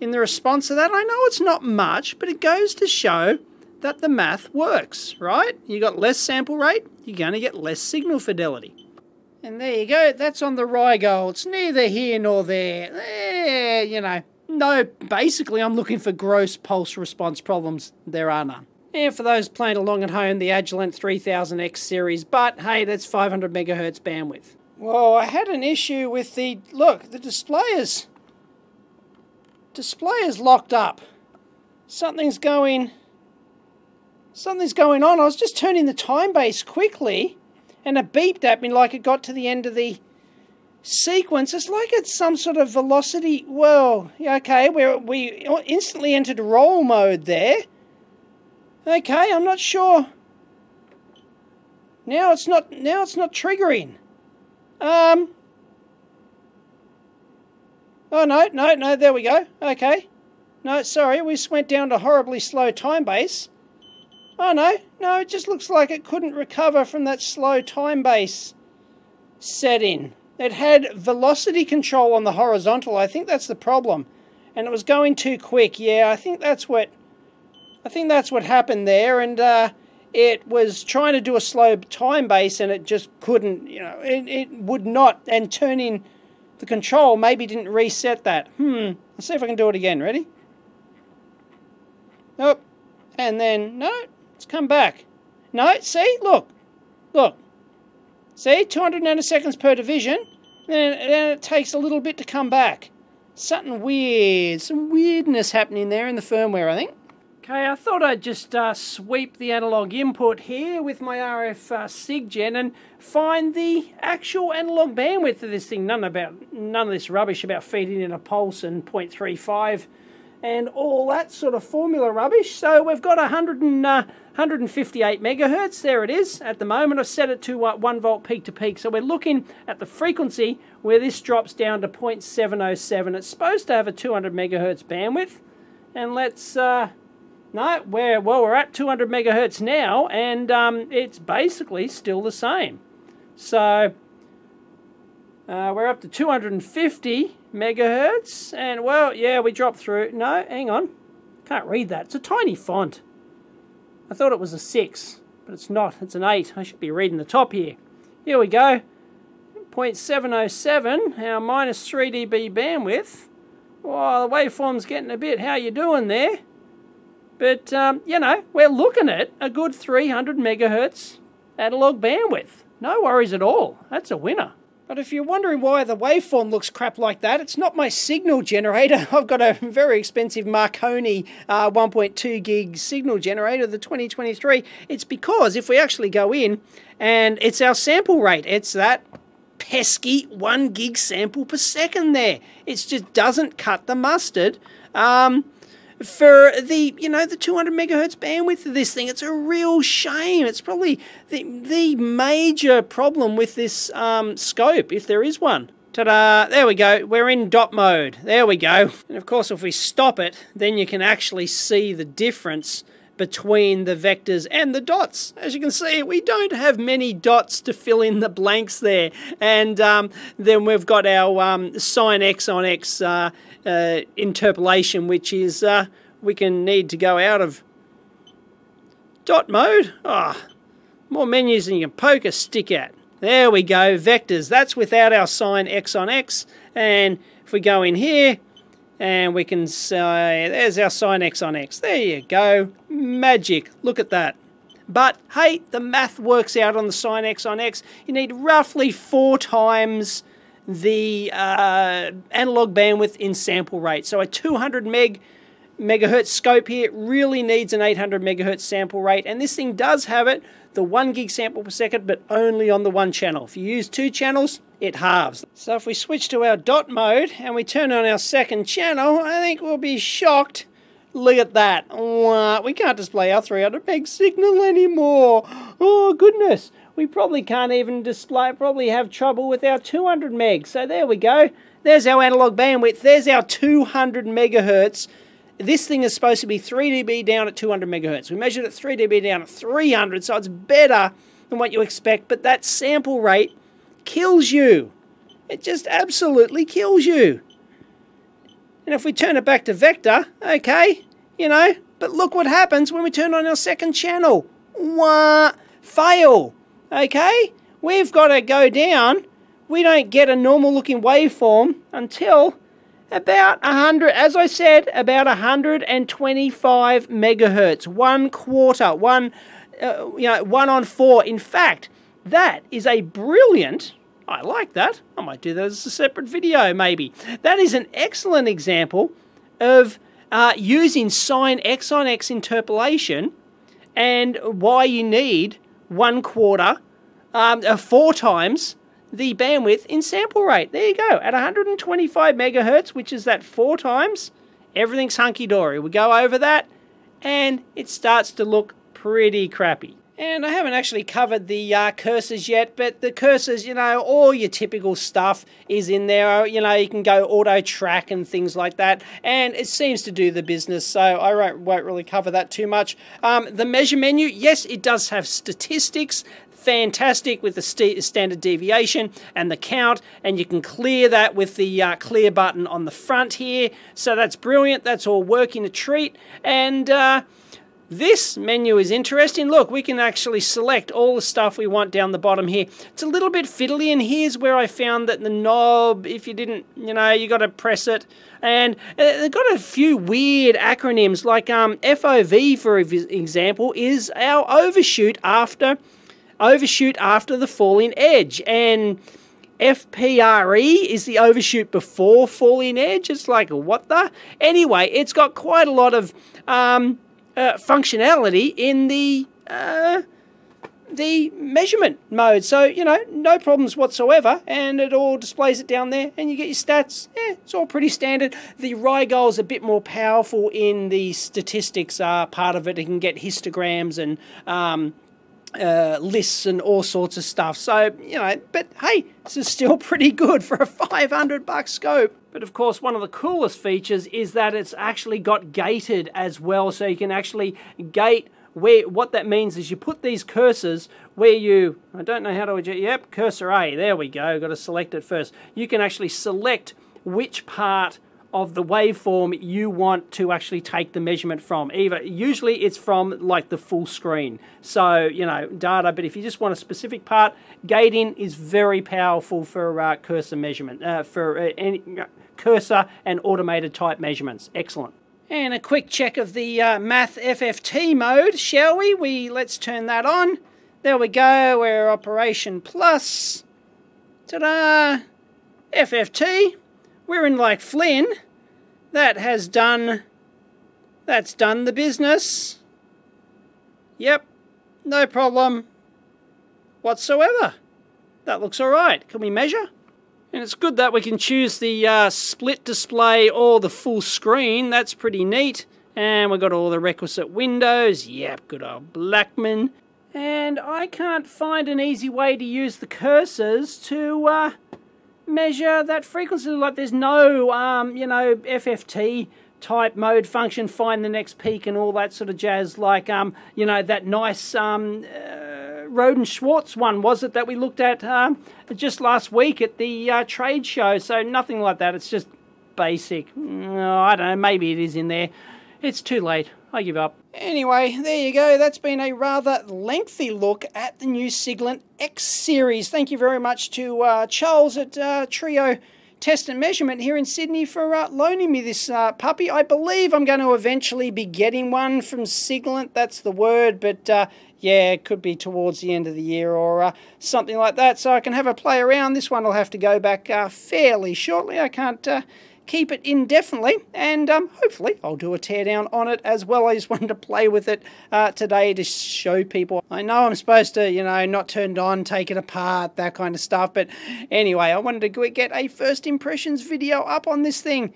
Speaker 1: response to that. I know it's not much, but it goes to show that the math works, right? You got less sample rate, you're going to get less signal fidelity. And there you go, that's on the Rigol. It's neither here nor there. You know. No, basically I'm looking for gross pulse response problems. There are none. And for those playing along at home, the Agilent 3000X series, but hey, that's 500 megahertz bandwidth. Whoa, I had an issue with the, look, the display is locked up. Something's going on. I was just turning the time base quickly, and it beeped at me like it got to the end of the sequence. It's like it's some sort of velocity. Well, okay, we instantly entered roll mode there. Okay, I'm not sure. Now it's not triggering. Oh no, there we go. Okay. No, sorry, we just went down to horribly slow time base. Oh no, it just looks like it couldn't recover from that slow time base setting. It had velocity control on the horizontal. I think that's the problem. And it was going too quick. Yeah, I think that's what I think that's what happened there, and it was trying to do a slow time base and it just couldn't, you know, it would not, and turning the control maybe didn't reset that. Let's see if I can do it again. Ready? Nope. And then, no, it's come back. No, see, look. See, 200 nanoseconds per division, then it takes a little bit to come back. Something weird, some weirdness happening there in the firmware, I think. Okay, I thought I'd just sweep the analog input here with my RF SIGGEN and find the actual analog bandwidth of this thing. None of this rubbish about feeding in a pulse and 0.35 and all that sort of formula rubbish. So we've got 158 megahertz. There it is. At the moment, I've set it to 1 volt peak to peak. So we're looking at the frequency where this drops down to 0.707. It's supposed to have a 200 megahertz bandwidth. And let's... No, we're at 200 megahertz now, and it's basically still the same. So we're up to 250 megahertz, and well, yeah, we dropped through. No, hang on, can't read that. It's a tiny font. I thought it was a 6, but it's not. It's an 8. I should be reading the top here. Here we go. 0.707. Our minus 3 dB bandwidth. Well, the waveform's getting a bit. How you doing there? But, you know, we're looking at a good 300 megahertz analog bandwidth. No worries at all. That's a winner. But if you're wondering why the waveform looks crap like that, it's not my signal generator. I've got a very expensive Marconi 1.2 gig signal generator, the 2023. It's because if we actually go in, and it's our sample rate, it's that pesky 1 gig sample per second there. It just doesn't cut the mustard. For the, you know, the 200 megahertz bandwidth of this thing. It's a real shame. It's probably the major problem with this scope, if there is one. Ta-da! There we go. We're in dot mode. There we go. And of course, if we stop it, then you can actually see the difference between the vectors and the dots. As you can see, we don't have many dots to fill in the blanks there. And then we've got our sine x on x interpolation, which is we can need to go out of dot mode. More menus than you can poke a stick at. There we go, vectors. That's without our sine x on x. And if we go in here, and we can say, there's our sine x on x. There you go. Magic. Look at that. But, hey, the math works out on the sine x on x. You need roughly 4 times the analog bandwidth in sample rate. So a 200 megahertz scope here really needs an 800 megahertz sample rate. And this thing does have it, the 1 gig sample per second, but only on the 1 channel. If you use 2 channels, it halves. So if we switch to our dot mode and we turn on our 2nd channel, I think we'll be shocked. Look at that. We can't display our 300 meg signal anymore. Oh, goodness. We probably can't even display, probably have trouble with our 200 meg. So there we go. There's our analog bandwidth. There's our 200 megahertz. This thing is supposed to be 3 dB down at 200 megahertz. We measured it 3 dB down at 300, so it's better than what you expect. But that sample rate kills you. It just absolutely kills you. And if we turn it back to vector, okay, you know, but look what happens when we turn on our 2nd channel. Fail. Okay? We've got to go down. We don't get a normal looking waveform until about 100, as I said, about 125 megahertz. 1/4, 1 on 4. In fact, that is a brilliant, I like that. I might do that as a separate video, maybe. That is an excellent example of using sine x on x interpolation and why you need 1/4, 4 times the bandwidth in sample rate. There you go. At 125 megahertz, which is that 4 times, everything's hunky-dory. We go over that, and it starts to look pretty crappy. And I haven't actually covered the cursors yet, but the cursors, you know, all your typical stuff is in there. You know, you can go auto track and things like that, and it seems to do the business, so I won't really cover that too much. The measure menu, yes, it does have statistics. Fantastic with the standard deviation and the count, and you can clear that with the clear button on the front here. So that's brilliant. That's all working a treat. And This menu is interesting. Look, we can actually select all the stuff we want down the bottom here. It's a little bit fiddly, and here's where I found that the knob, if you didn't, you know, you got to press it. And they've got a few weird acronyms, like FOV, for example, is our overshoot after the falling edge, and FPRE is the overshoot before falling edge. It's like, what the? Anyway, it's got quite a lot of functionality in the measurement mode, so you know, no problems whatsoever, and it all displays it down there, and you get your stats. Yeah, it's all pretty standard. The Rigol is a bit more powerful in the statistics part of it. It can get histograms and lists and all sorts of stuff, so you know, but hey, this is still pretty good for a $500 scope. But of course, one of the coolest features is that it's actually got gated as well, so you can actually gate where. What that means is you put these cursors where you, I don't know how to, yep, cursor A, there we go, got to select it first. You can actually select which part of the waveform you want to actually take the measurement from. Usually it's from like the full screen, so you know, data, but if you just want a specific part, gating is very powerful for cursor measurement, any cursor and automated type measurements. Excellent. And a quick check of the math FFT mode, shall we? Let's turn that on. There we go, we're Operation Plus. Ta-da! FFT. We're in like Flynn. That's done the business. Yep, no problem whatsoever. That looks alright. Can we measure? And it's good that we can choose the split display or the full screen. That's pretty neat. And we've got all the requisite windows. Yep, good old Blackman. And I can't find an easy way to use the cursors to measure that frequency. Like there's no, you know, FFT type mode function, find the next peak and all that sort of jazz, like, you know, that nice Roden Schwartz one, was it, that we looked at just last week at the trade show. So nothing like that. It's just basic. No, I don't know, maybe it is in there. It's too late. I give up. Anyway, there you go. That's been a rather lengthy look at the new Siglent X series. Thank you very much to Charles at Trio Test and Measurement here in Sydney for loaning me this puppy. I believe I'm going to eventually be getting one from Siglent. That's the word, but yeah, it could be towards the end of the year or something like that, so I can have a play around. This one will have to go back fairly shortly. I can't keep it indefinitely, and hopefully I'll do a teardown on it as well. I just wanted to play with it today to show people. I know I'm supposed to, you know, not turn it on, take it apart, that kind of stuff, but anyway, I wanted to get a first impressions video up on this thing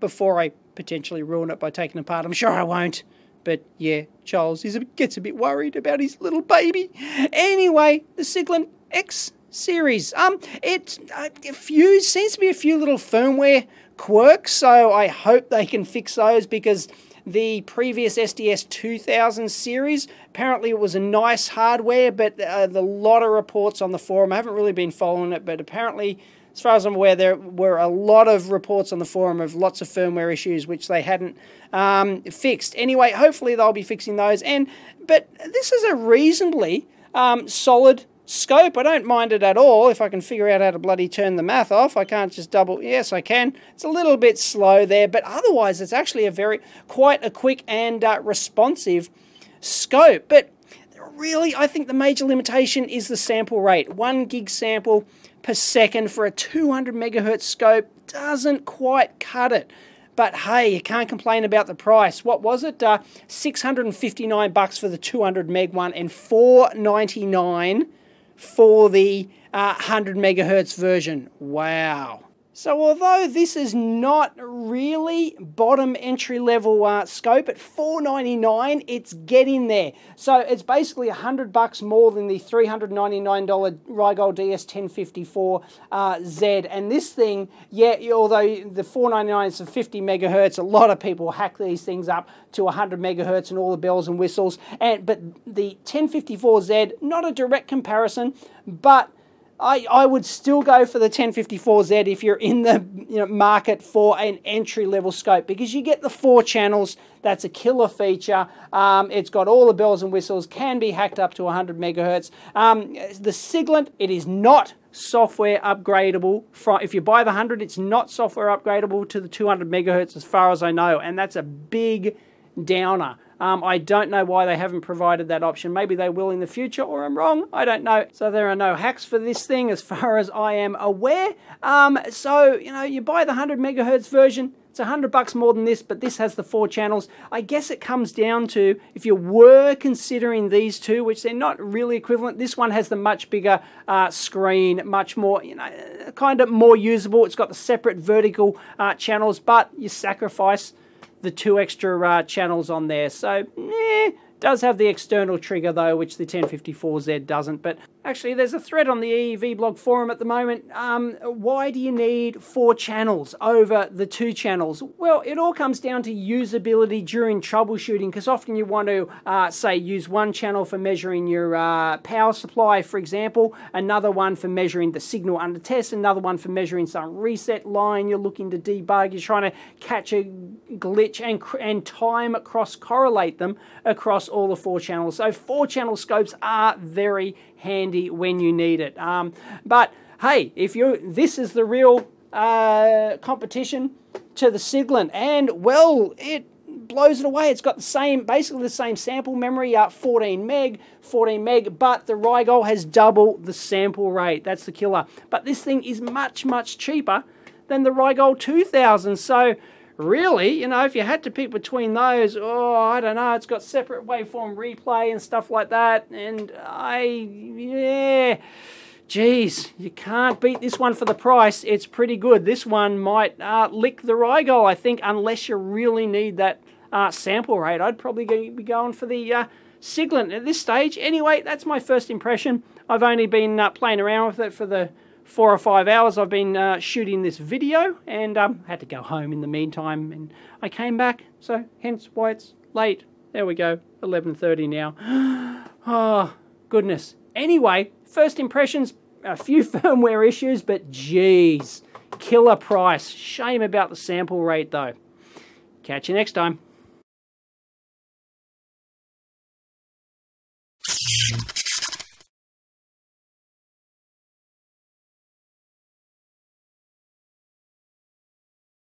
Speaker 1: before I potentially ruin it by taking it apart. I'm sure I won't, but yeah, Charles gets a bit worried about his little baby. Anyway, the Siglent X series. It seems to be a few little firmware quirks, so I hope they can fix those, because the previous SDS1000 series, apparently it was a nice hardware, but the lot of reports on the forum, I haven't really been following it, but apparently, as far as I'm aware, there were a lot of reports on the forum of lots of firmware issues which they hadn't fixed. Anyway, hopefully they'll be fixing those. But this is a reasonably solid scope. I don't mind it at all if I can figure out how to bloody turn the math off. I can't just double. Yes, I can. It's a little bit slow there, but otherwise it's actually quite a quick and responsive scope. But really, I think the major limitation is the sample rate. 1 gig sample per second for a 200 megahertz scope doesn't quite cut it. But hey, you can't complain about the price. What was it? $659 for the 200 meg one and $499 for the 100 megahertz version. Wow. So although this is not really bottom entry level scope, at $499, it's getting there. So it's basically $100 more than the $399 Rigol DS1054Z. And this thing, yeah, although the $499 is for 50 megahertz, a lot of people hack these things up to 100 megahertz and all the bells and whistles. But the 1054Z, not a direct comparison, but I would still go for the 1054Z if you're in the market for an entry-level scope, because you get the 4 channels. That's a killer feature. It's got all the bells and whistles, can be hacked up to 100 megahertz. The Siglent, it is not software upgradable. If you buy the 100, it's not software upgradable to the 200 megahertz as far as I know, and that's a big downer. I don't know why they haven't provided that option. Maybe they will in the future, or I'm wrong. I don't know. So there are no hacks for this thing as far as I am aware. So, you buy the 100 megahertz version. It's $100 more than this, but this has the 4 channels. I guess it comes down to, if you were considering these two, which they're not really equivalent, this one has the much bigger screen, much more, kind of more usable. It's got the separate vertical channels, but you sacrifice the 2 extra channels on there. So, does have the external trigger though, which the 1054Z doesn't. But actually, there's a thread on the EEV blog forum at the moment. Why do you need 4 channels over the 2 channels? Well, it all comes down to usability during troubleshooting, because often you want to, say, use one channel for measuring your power supply, for example, another one for measuring the signal under test, another one for measuring some reset line you're looking to debug. You're trying to catch a glitch and time cross-correlate them across all the 4 channels. So 4 channel scopes are very handy when you need it. But hey, this is the real competition to the Siglent, and well, it blows it away. It's got basically the same sample memory, 14 meg, but the Rigol has double the sample rate. That's the killer. But this thing is much, much cheaper than the Rigol 2000. So really, if you had to pick between those, I don't know, it's got separate waveform replay and stuff like that, and geez, you can't beat this one for the price. It's pretty good. This one might lick the Rigol, I think, unless you really need that sample rate. I'd probably be going for the Siglent at this stage. Anyway, that's my first impression. I've only been playing around with it for the 4 or 5 hours I've been shooting this video, and had to go home in the meantime, and I came back, so hence why it's late. There we go, 11:30 now. Oh, goodness. Anyway, first impressions, a few firmware issues, but geez, killer price. Shame about the sample rate though. Catch you next time.